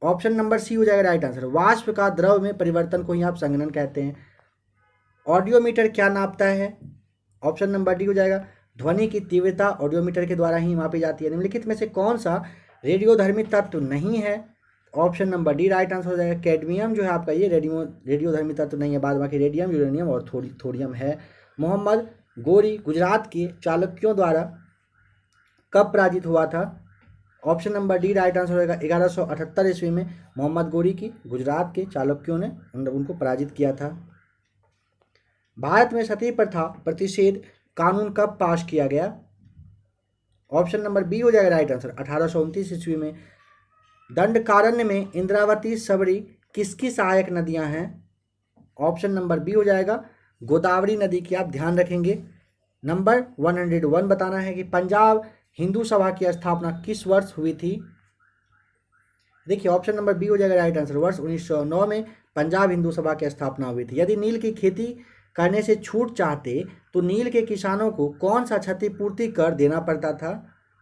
ऑप्शन नंबर सी हो जाएगा राइट आंसर, वाष्प का द्रव में परिवर्तन को ही आप संगणन कहते हैं। ऑडियोमीटर क्या नापता है? ऑप्शन नंबर डी हो जाएगा, ध्वनि की तीव्रता ऑडियोमीटर के द्वारा ही मापी जाती है। निम्नलिखित में से कौन सा रेडियोधर्मी तत्व नहीं है? Option number D right answer हो जाएगा, कैडमियम जो है आपका, ये रेडियोधर्मी तत्व नहीं है। बाद बाकी रेडियम, यूरेनियम और थोरियम है। मोहम्मद गोरी गुजरात के चालुक्यों द्वारा कब पराजित हुआ था? Option number D right answer होगा, 1178 ईस्वी में मोहम्मद गोरी की गुजरात के चालुक्यों ने उनको पराजित किया था। भारत में सती प्रथा प्रतिषेध कानून कब पास किया गया? ऑप्शन नंबर बी हो जाएगा राइट आंसर, 1829 ईस्वी में। दंडकारण्य में इंद्रावती सबरी किसकी सहायक नदियां हैं? ऑप्शन नंबर बी हो जाएगा, गोदावरी नदी की। आप ध्यान रखेंगे। नंबर 101 बताना है कि पंजाब हिंदू सभा की स्थापना किस वर्ष हुई थी? देखिए ऑप्शन नंबर बी हो जाएगा राइट आंसर, वर्ष 1909 में पंजाब हिंदू सभा की स्थापना हुई थी। यदि नील की खेती करने से छूट चाहते तो नील के किसानों को कौन सा क्षतिपूर्ति कर देना पड़ता था?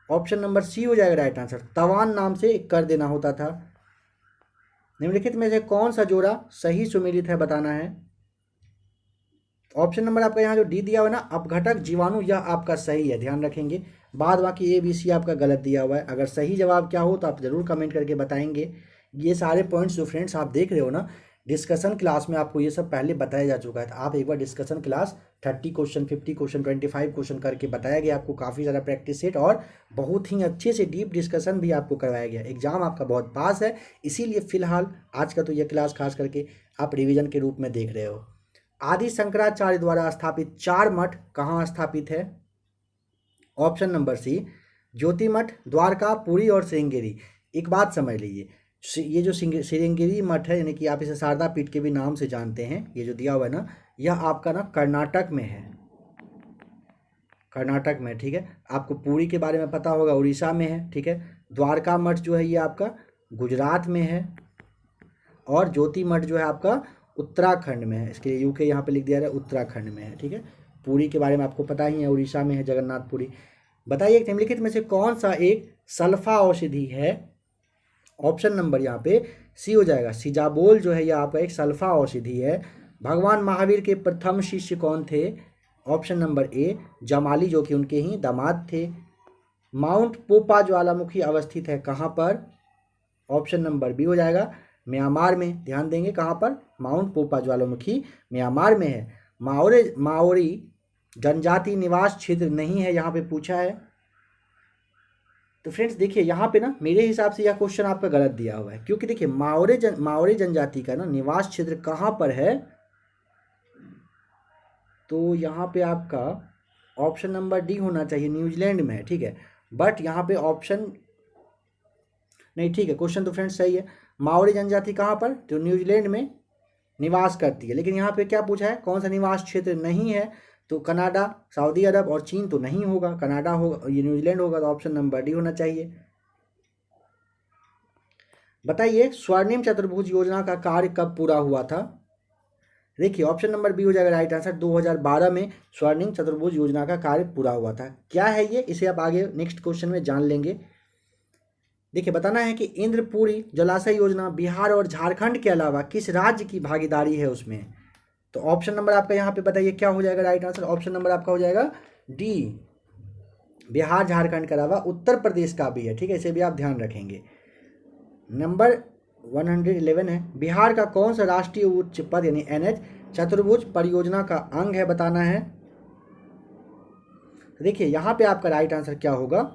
ऑप्शन नंबर सी हो जाएगा राइट आंसर, तवान नाम से कर देना होता था। निम्नलिखित में से कौन सा जोड़ा सही सुमेलित है बताना है। ऑप्शन नंबर आपका यहाँ जो डी दिया हुआ है ना, अपघटक जीवाणु, यह आपका सही है, ध्यान रखेंगे। बाद बाकी ए बी सी आपका गलत दिया हुआ है। अगर सही जवाब क्या हो तो आप जरूर कमेंट करके बताएंगे। ये सारे पॉइंट्स जो फ्रेंड्स आप देख रहे हो ना, डिस्कशन क्लास में आपको ये सब पहले बताया जा चुका है। तो आप एक बार discussion class 30 question, 50 question, 25 question करके बताया गया आपको, काफ़ी ज़्यादा प्रैक्टिस सेट और बहुत ही अच्छे से डीप डिस्कशन भी आपको करवाया गया। एग्जाम आपका बहुत पास है, इसीलिए फिलहाल आज का तो ये क्लास खास करके आप रिविजन के रूप में देख रहे हो। आदि शंकराचार्य द्वारा स्थापित 4 मठ कहाँ स्थापित है? ऑप्शन नंबर सी, ज्योति मठ, द्वारका, पुरी और श्रृंगेरी। एक बात समझ लीजिए, ये जो श्रृंगेरी मठ है, यानी कि आप इसे शारदा पीठ के भी नाम से जानते हैं, ये जो दिया हुआ है ना, यह आपका ना कर्नाटक में है, कर्नाटक में। ठीक है, आपको पुरी के बारे में पता होगा, उड़ीसा में है। ठीक है, द्वारका मठ जो है ये आपका गुजरात में है, और ज्योति मठ जो है आपका उत्तराखंड में है। इसके लिए यूके यहाँ पे लिख दिया है, उत्तराखंड में है। ठीक है, पुरी के बारे में आपको पता ही है, उड़ीसा में है, जगन्नाथपुरी। बताइए निम्नलिखित में से कौन सा एक सल्फा औषधि है? ऑप्शन नंबर यहाँ पे सी हो जाएगा, सिजाबोल जो है यह आपका एक सल्फा औषधि है। भगवान महावीर के प्रथम शिष्य कौन थे? ऑप्शन नंबर ए, जमाली, जो कि उनके ही दामाद थे। माउंट पोपा ज्वालामुखी अवस्थित है कहाँ पर? ऑप्शन नंबर बी हो जाएगा, म्यांमार में। ध्यान देंगे कहाँ पर, माउंट पोपा ज्वालामुखी म्यांमार में है। माओरी जनजाति निवास क्षेत्र नहीं है, यहाँ पे पूछा है। तो फ्रेंड्स देखिए यहाँ पे ना मेरे हिसाब से यह क्वेश्चन आपका गलत दिया हुआ है, क्योंकि देखिए माओरी जनजाति का ना निवास क्षेत्र कहाँ पर है? तो यहाँ पे आपका ऑप्शन नंबर डी होना चाहिए, न्यूजीलैंड में है। ठीक है, बट यहाँ पे ऑप्शन नहीं, ठीक है, क्वेश्चन तो फ्रेंड्स सही है। माओरी जनजाति कहाँ पर? तो न्यूजीलैंड में निवास करती है। लेकिन यहाँ पे क्या पूछा है, कौन सा निवास क्षेत्र नहीं है? तो कनाडा, सऊदी अरब और चीन तो नहीं होगा, कनाडा होगा, ये न्यूजीलैंड होगा। तो ऑप्शन नंबर डी होना चाहिए। बताइए स्वर्णिम चतुर्भुज योजना का कार्य कब पूरा हुआ था। देखिए ऑप्शन नंबर बी हो जाएगा राइट आंसर, 2012 में स्वर्णिम चतुर्भुज योजना का कार्य पूरा हुआ था। क्या है ये, इसे आप आगे नेक्स्ट क्वेश्चन में जान लेंगे। देखिए बताना है कि इंद्रपुरी जलाशय योजना बिहार और झारखंड के अलावा किस राज्य की भागीदारी है उसमें। तो ऑप्शन नंबर आपका यहाँ पे बताइए क्या हो जाएगा राइट आंसर। ऑप्शन नंबर आपका हो जाएगा डी, बिहार झारखंड के अलावा उत्तर प्रदेश का भी है, ठीक है, इसे भी आप ध्यान रखेंगे। नंबर 111 है, बिहार का कौन सा राष्ट्रीय उच्च पद यानी एनएच चतुर्भुज परियोजना का अंग है, बताना है। देखिए यहाँ पे आपका राइट आंसर क्या होगा,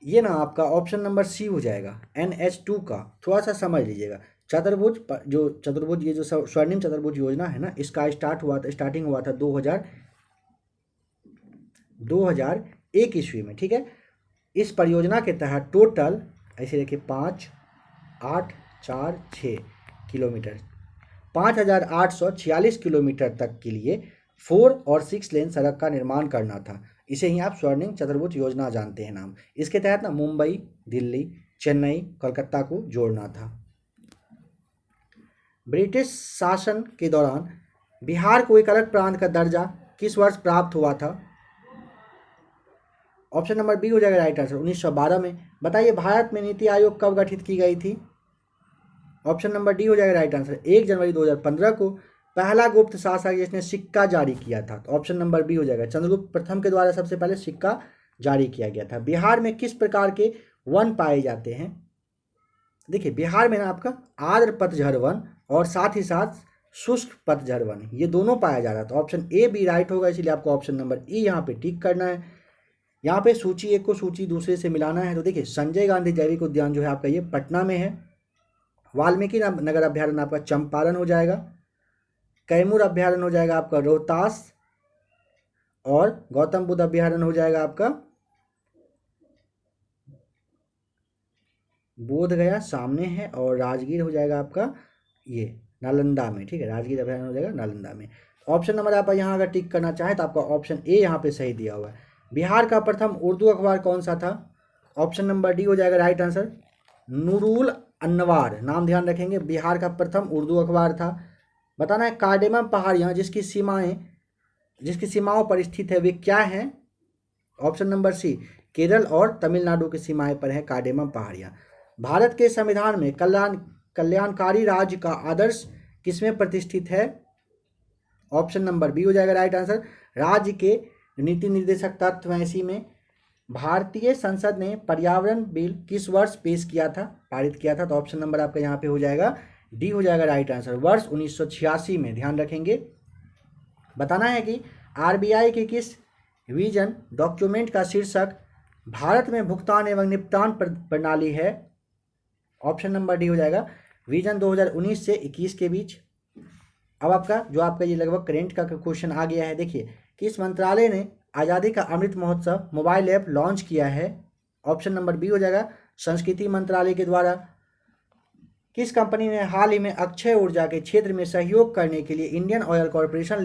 ये ना आपका ऑप्शन नंबर सी हो जाएगा, NH2 का। थोड़ा सा समझ लीजिएगा, चतुर्भुज ये जो स्वर्णिम चतुर्भुज योजना है ना, इसका स्टार्टिंग हुआ था 2001 ईस्वी में, ठीक है। इस परियोजना के तहत टोटल ऐसे देखिए 5, 8, 4, 6 किलोमीटर 5846 किलोमीटर तक के लिए 4 और 6 लेन सड़क का निर्माण करना था। इसे ही आप स्वर्णिम चतुर्भुज योजना जानते हैं नाम। इसके तहत ना मुंबई, दिल्ली, चेन्नई, कोलकाता को जोड़ना था। ब्रिटिश शासन के दौरान बिहार को एक अलग प्रांत का दर्जा किस वर्ष प्राप्त हुआ था। ऑप्शन नंबर बी हो जाएगा राइट आंसर, 1912 में। बताइए भारत में नीति आयोग कब गठित की गई थी। ऑप्शन नंबर डी हो जाएगा राइट आंसर, 1 जनवरी 2015 को। पहला गुप्त शासक जिसने सिक्का जारी किया था, तो ऑप्शन नंबर बी हो जाएगा, चंद्रगुप्त प्रथम के द्वारा सबसे पहले सिक्का जारी किया गया था। बिहार में किस प्रकार के वन पाए जाते हैं। देखिए बिहार में ना आपका आर्द्र पतझड़ वन और साथ ही साथ शुष्क पतझड़ वन, ये दोनों पाया जा रहा था। ऑप्शन ए बी राइट होगा, इसलिए आपको ऑप्शन नंबर ई यहाँ पे टिक करना है। यहाँ पे सूची एक को सूची दूसरे से मिलाना है। तो देखिए संजय गांधी जैविक उद्यान जो है आपका ये पटना में है। वाल्मीकि नगर अभ्यारण्य आपका चंपारण हो जाएगा। कैमूर अभ्यारण्य हो जाएगा आपका रोहतास। और गौतम बुद्ध अभ्यारण्य हो जाएगा आपका बोध गया सामने है। और राजगीर हो जाएगा आपका ये नालंदा में, ठीक है, राजगीर अभ्यारण्य हो जाएगा नालंदा में। ऑप्शन नंबर आप यहाँ अगर टिक करना चाहें तो आपका ऑप्शन ए यहाँ पे सही दिया हुआ है। बिहार का प्रथम उर्दू अखबार कौन सा था। ऑप्शन नंबर डी हो जाएगा राइट आंसर, नूरुल अनवार, नाम ध्यान रखेंगे, बिहार का प्रथम उर्दू अखबार था। बताना है कार्डेमम पहाड़ियाँ जिसकी सीमाओं पर स्थित है वे क्या हैं। ऑप्शन नंबर सी, केरल और तमिलनाडु की सीमाएं पर है कार्डेमम पहाड़ियाँ। भारत के संविधान में कल्याणकारी राज्य का आदर्श किसमें प्रतिष्ठित है। ऑप्शन नंबर बी हो जाएगा राइट आंसर, राज्य के नीति निर्देशक तत्व हैं इसी में। भारतीय संसद ने पर्यावरण बिल किस वर्ष पेश किया था, पारित किया था। तो ऑप्शन नंबर आपका यहाँ पे हो जाएगा डी हो जाएगा राइट आंसर, वर्ष 1986 में, ध्यान रखेंगे। बताना है कि आरबीआई के किस विजन डॉक्यूमेंट का शीर्षक भारत में भुगतान एवं निपटान प्रणाली है। ऑप्शन नंबर डी हो जाएगा, विजन 2019 से 21 के बीच। अब आपका जो आपका ये लगभग करेंट का क्वेश्चन आ गया है। देखिए किस मंत्रालय ने आज़ादी का Amrit Mahotsav mobile app launch किया है। ऑप्शन नंबर बी हो जाएगा, संस्कृति मंत्रालय के द्वारा। किस कंपनी ने हाल ही में अक्षय ऊर्जा के क्षेत्र में सहयोग करने के लिए इंडियन ऑयल कॉरपोरेशन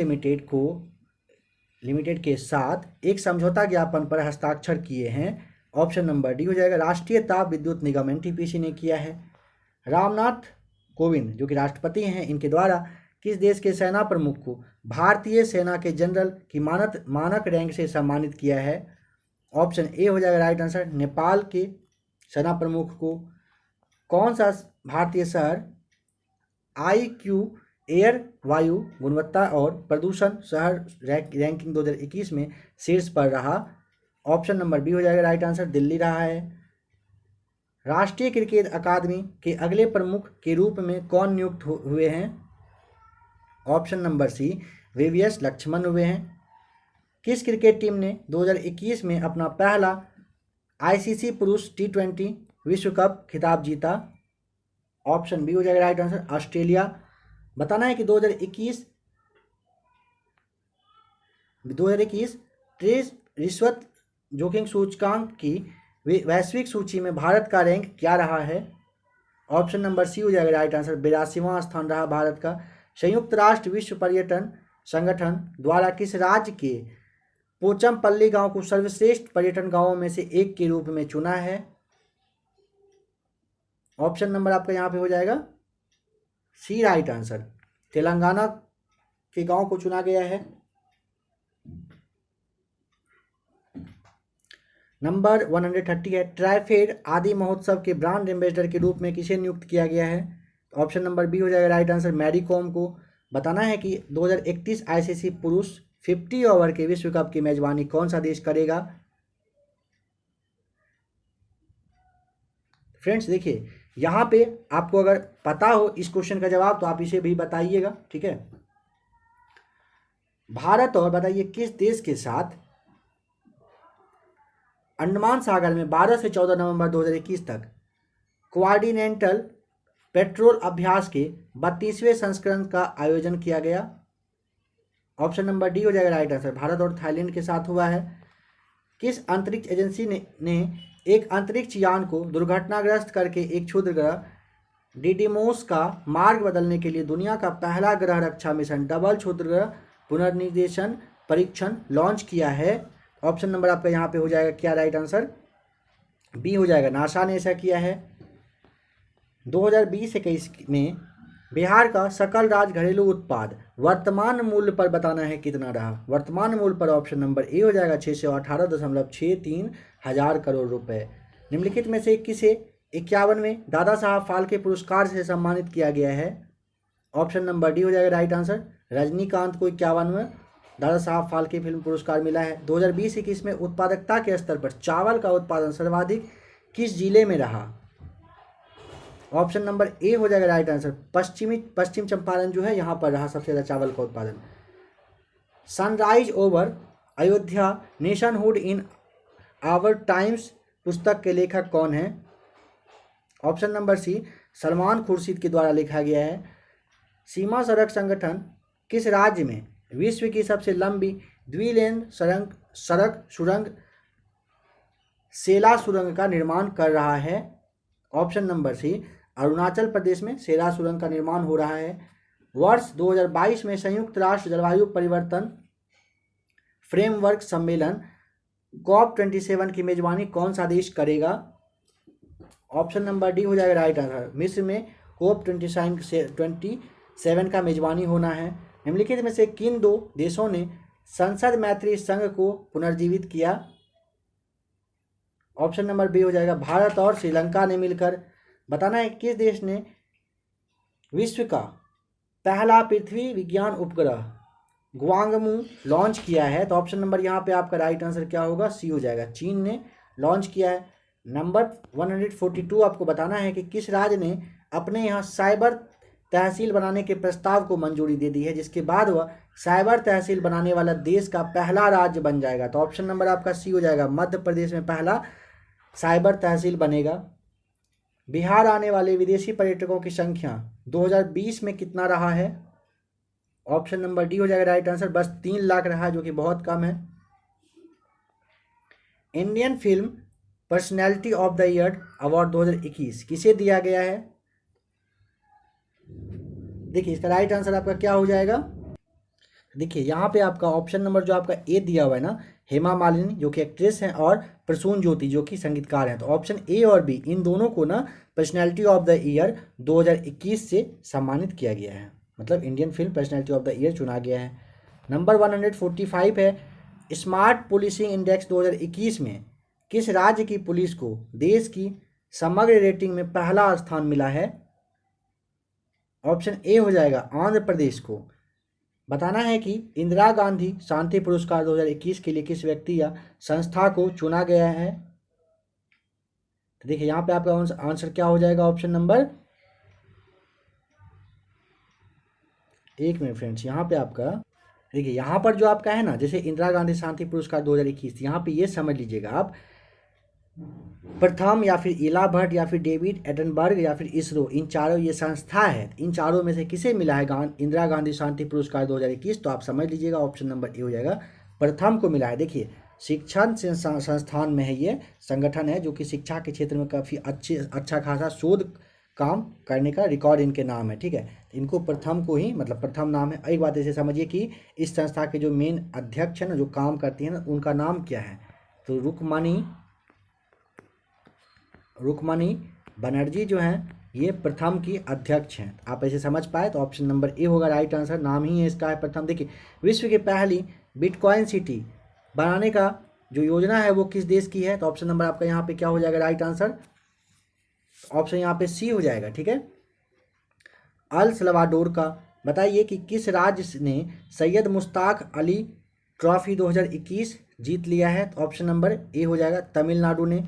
लिमिटेड के साथ एक समझौता ज्ञापन पर हस्ताक्षर किए हैं। ऑप्शन नंबर डी हो जाएगा, राष्ट्रीय ताप विद्युत निगम NTPC ने किया है। रामनाथ कोविंद जो कि राष्ट्रपति हैं, इनके द्वारा किस देश के सेना प्रमुख को भारतीय सेना के जनरल की मानक रैंक से सम्मानित किया है। ऑप्शन ए हो जाएगा राइट आंसर, नेपाल के सेना प्रमुख को। कौन सा भारतीय शहर IQ एयर वायु गुणवत्ता और प्रदूषण शहर रैंकिंग 2021 में शीर्ष पर रहा। ऑप्शन नंबर बी हो जाएगा राइट आंसर, दिल्ली रहा है। राष्ट्रीय क्रिकेट अकादमी के अगले प्रमुख के रूप में कौन नियुक्त हुए हैं। Option number C, VVS Laxman हुए हैं। किस क्रिकेट टीम ने 2021 में अपना पहला ICC पुरुष T20 विश्व कप खिताब जीता। ऑप्शन बी हो जाएगा राइट आंसर, ऑस्ट्रेलिया। बताना है कि 2021 रिश्वत जोखिम सूचकांक की वैश्विक सूची में भारत का रैंक क्या रहा है। ऑप्शन नंबर सी हो जाएगा राइट आंसर, 82वां स्थान रहा भारत का। संयुक्त राष्ट्र विश्व पर्यटन संगठन द्वारा किस राज्य के पोचमपल्ली गांव को सर्वश्रेष्ठ पर्यटन गांवों में से एक के रूप में चुना है। ऑप्शन नंबर आपका यहाँ पे हो जाएगा सी राइट आंसर। तेलंगाना के गांव को चुना गया है। नंबर 130 है, ट्राइफेड आदि महोत्सव के ब्रांड एम्बेसडर के रूप में किसे नियुक्त किया गया है? ऑप्शन नंबर बी हो जाएगा राइट आंसर, मैरी कॉम को। बताना है कि 2031 आईसीसी पुरुष 50 ओवर के विश्व कप की मेजबानी कौन सा देश करेगा? फ्रेंड्स देखिए, यहाँ पे आपको अगर पता हो इस क्वेश्चन का जवाब तो आप इसे भी बताइएगा, ठीक है। भारत और बताइए किस देश के साथ अंडमान सागर में 12 से 14 नवंबर 2021 तक क्वाड्रिनेंटल पेट्रोल अभ्यास के 32वें संस्करण का आयोजन किया गया? ऑप्शन नंबर डी हो जाएगा राइट आंसर, भारत और थाईलैंड के साथ हुआ है। किस अंतरिक्ष एजेंसी ने एक अंतरिक्ष यान को दुर्घटनाग्रस्त करके एक क्षुद्र ग्रह डिडिमोस का मार्ग बदलने के लिए दुनिया का पहला ग्रह रक्षा मिशन डबल क्षुद्र ग्रह पुनर्निर्देशन परीक्षण लॉन्च किया है? ऑप्शन नंबर आपका यहाँ पे हो जाएगा क्या राइट आंसर, बी हो जाएगा, नासा ने ऐसा किया है। 2020-21 में बिहार का सकल राज्य घरेलू उत्पाद वर्तमान मूल्य पर बताना है कितना रहा? वर्तमान मूल्य पर ऑप्शन नंबर ए हो जाएगा 618.63 हजार करोड़ रुपए। निम्नलिखित में से किसे 51वें दादा साहब फाल्के पुरस्कार से सम्मानित किया गया है? ऑप्शन नंबर डी हो जाएगा राइट आंसर, रजनीकांत को 51वें दादा साहब फाल्के फिल्म पुरस्कार मिला है। 2020-21 में उत्पादकता के स्तर पर चावल का उत्पादन सर्वाधिक किस जिले में रहा? ऑप्शन नंबर ए हो जाएगा राइट आंसर, पश्चिम चंपारण जो है यहाँ पर रहा सबसे ज़्यादा चावल का उत्पादन। Sunrise over Ayodhya nationhood in our times पुस्तक के लेखक कौन है? ऑप्शन नंबर सी, सलमान खुर्शीद के द्वारा लिखा गया है। सीमा सड़क संगठन किस राज्य में विश्व की सबसे लंबी द्विलेन सड़क सुरंग सेला सुरंग का निर्माण कर रहा है? Option number C, Arunachal Pradesh में सेला सुरंग का निर्माण हो रहा है। वर्ष 2022 में संयुक्त राष्ट्र जलवायु परिवर्तन फ्रेमवर्क सम्मेलन COP27 की मेजबानी कौन सा देश करेगा? ऑप्शन नंबर डी हो जाएगा राइट आंसर, मिस्र में COP27 का मेजबानी होना है। निम्नलिखित में से किन दो देशों ने संसद मैत्री संघ को पुनर्जीवित किया? ऑप्शन नंबर बी हो जाएगा, भारत और श्रीलंका ने मिलकर। बताना है किस देश ने विश्व का पहला पृथ्वी विज्ञान उपग्रह ग्वांगमू लॉन्च किया है? तो ऑप्शन नंबर यहाँ पे आपका राइट आंसर क्या होगा, सी हो जाएगा, चीन ने लॉन्च किया है। नंबर 142 आपको बताना है कि किस राज्य ने अपने यहाँ साइबर तहसील बनाने के प्रस्ताव को मंजूरी दे दी है, जिसके बाद वह साइबर तहसील बनाने वाला देश का पहला राज्य बन जाएगा? तो ऑप्शन नंबर आपका सी हो जाएगा, मध्य प्रदेश में पहला साइबर तहसील बनेगा। बिहार आने वाले विदेशी पर्यटकों की संख्या 2020 में कितना रहा है? ऑप्शन नंबर डी हो जाएगा राइट आंसर, बस 3 लाख रहा, जो कि बहुत कम है। Indian film personality of the year award 2021 किसे दिया गया है? देखिए इसका राइट आंसर आपका क्या हो जाएगा, देखिए यहाँ पे आपका ऑप्शन नंबर जो आपका ए दिया हुआ है ना, हेमा मालिनी जो कि एक्ट्रेस हैं और प्रसून ज्योति जो कि संगीतकार हैं, तो ऑप्शन ए और बी इन दोनों को ना पर्सनैलिटी ऑफ द ईयर 2021 से सम्मानित किया गया है, मतलब Indian film personality of the year चुना गया है। नंबर 145 है, स्मार्ट पुलिसिंग इंडेक्स 2021 में किस राज्य की पुलिस को देश की समग्र रेटिंग में पहला स्थान मिला है? ऑप्शन ए हो जाएगा आंध्र प्रदेश को। बताना है कि इंदिरा गांधी शांति पुरस्कार 2021 के लिए किस व्यक्ति या संस्था को चुना गया है? तो देखिए यहाँ पे आपका आंसर क्या हो जाएगा, ऑप्शन नंबर, एक मिनट फ्रेंड्स, यहाँ पे आपका देखिए यहाँ पर जो आपका है ना, जैसे इंदिरा गांधी शांति पुरस्कार 2021, यहाँ पे ये समझ लीजिएगा आप, प्रथम या फिर इला भट्ट या फिर डेविड एटनबर्ग या फिर इसरो, इन चारों ये संस्था है, इन चारों में से किसे मिला है इंदिरा गांधी शांति पुरस्कार 2021? तो आप समझ लीजिएगा ऑप्शन नंबर ए हो जाएगा, प्रथम को मिला है। देखिए शिक्षण संस्थान में है, ये संगठन है जो कि शिक्षा के क्षेत्र में काफ़ी अच्छा खासा शोध काम करने का रिकॉर्ड इनके नाम है, ठीक है। इनको प्रथम को ही मतलब प्रथम नाम है। एक बात ऐसे समझिए कि इस संस्था के जो मेन अध्यक्ष है ना, जो काम करती है ना, उनका नाम क्या है? तो रुक्मणी बनर्जी जो हैं ये प्रथम की अध्यक्ष हैं। आप ऐसे समझ पाए तो ऑप्शन नंबर ए होगा राइट आंसर। नाम ही है इसका है प्रथम। देखिए विश्व की पहली बिटकॉइन सिटी बनाने का जो योजना है वो किस देश की है, तो ऑप्शन नंबर आपका यहाँ पे क्या हो जाएगा राइट आंसर, ऑप्शन यहाँ पे सी हो जाएगा। ठीक है, अल सल्वाडोर का। बताइए कि किस राज्य ने सैयद मुश्ताक अली ट्रॉफी 2021 जीत लिया है, तो ऑप्शन नंबर ए हो जाएगा तमिलनाडु ने।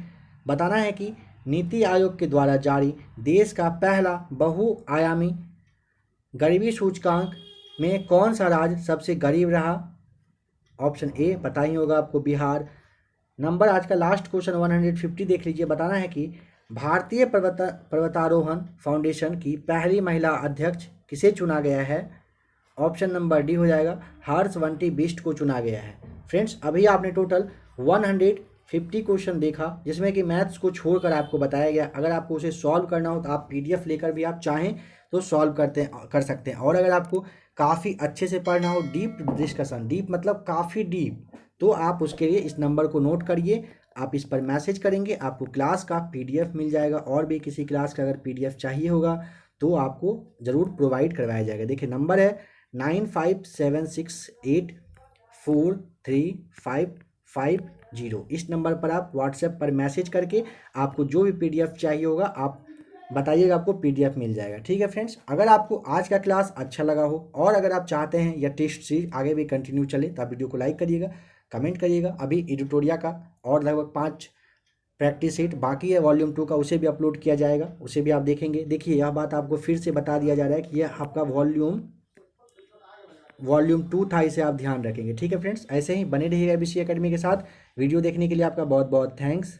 बताना है कि नीति आयोग के द्वारा जारी देश का पहला बहुआयामी गरीबी सूचकांक में कौन सा राज्य सबसे गरीब रहा, ऑप्शन ए पता ही होगा आपको बिहार। नंबर आज का लास्ट क्वेश्चन 150 देख लीजिए। बताना है कि भारतीय पर्वतारोहण फाउंडेशन की पहली महिला अध्यक्ष किसे चुना गया है, ऑप्शन नंबर डी हो जाएगा हर्षवंती बिष्ट को चुना गया है। फ्रेंड्स अभी आपने टोटल 150 क्वेश्चन देखा जिसमें कि मैथ्स को छोड़कर आपको बताया गया। अगर आपको उसे सॉल्व करना हो तो आप पीडीएफ लेकर भी आप चाहें तो सॉल्व कर सकते हैं। और अगर आपको काफ़ी अच्छे से पढ़ना हो, डीप डिस्कशन, डीप मतलब काफ़ी डीप, तो आप उसके लिए इस नंबर को नोट करिए। आप इस पर मैसेज करेंगे, आपको क्लास का पीडीएफ मिल जाएगा। और भी किसी क्लास का अगर पीडीएफ चाहिए होगा तो आपको ज़रूर प्रोवाइड करवाया जाएगा। देखिए नंबर है 9576843550। इस नंबर पर आप व्हाट्सएप पर मैसेज करके आपको जो भी पीडीएफ चाहिए होगा आप बताइएगा, आपको पीडीएफ मिल जाएगा। ठीक है फ्रेंड्स, अगर आपको आज का क्लास अच्छा लगा हो और अगर आप चाहते हैं यह टेस्ट सीरीज आगे भी कंटिन्यू चले तो आप वीडियो को लाइक करिएगा, कमेंट करिएगा। अभी एडिटोरिया का और लगभग 5 प्रैक्टिस सेट बाकी है वॉल्यूम 2 का, उसे भी अपलोड किया जाएगा, उसे भी आप देखेंगे। देखिए यह बात आपको फिर से बता दिया जा रहा है कि यह आपका वॉल्यूम 2 था, इसे आप ध्यान रखेंगे। ठीक है फ्रेंड्स, ऐसे ही बने रहिएगा एबीसी एकेडमी के साथ। वीडियो देखने के लिए आपका बहुत बहुत थैंक्स।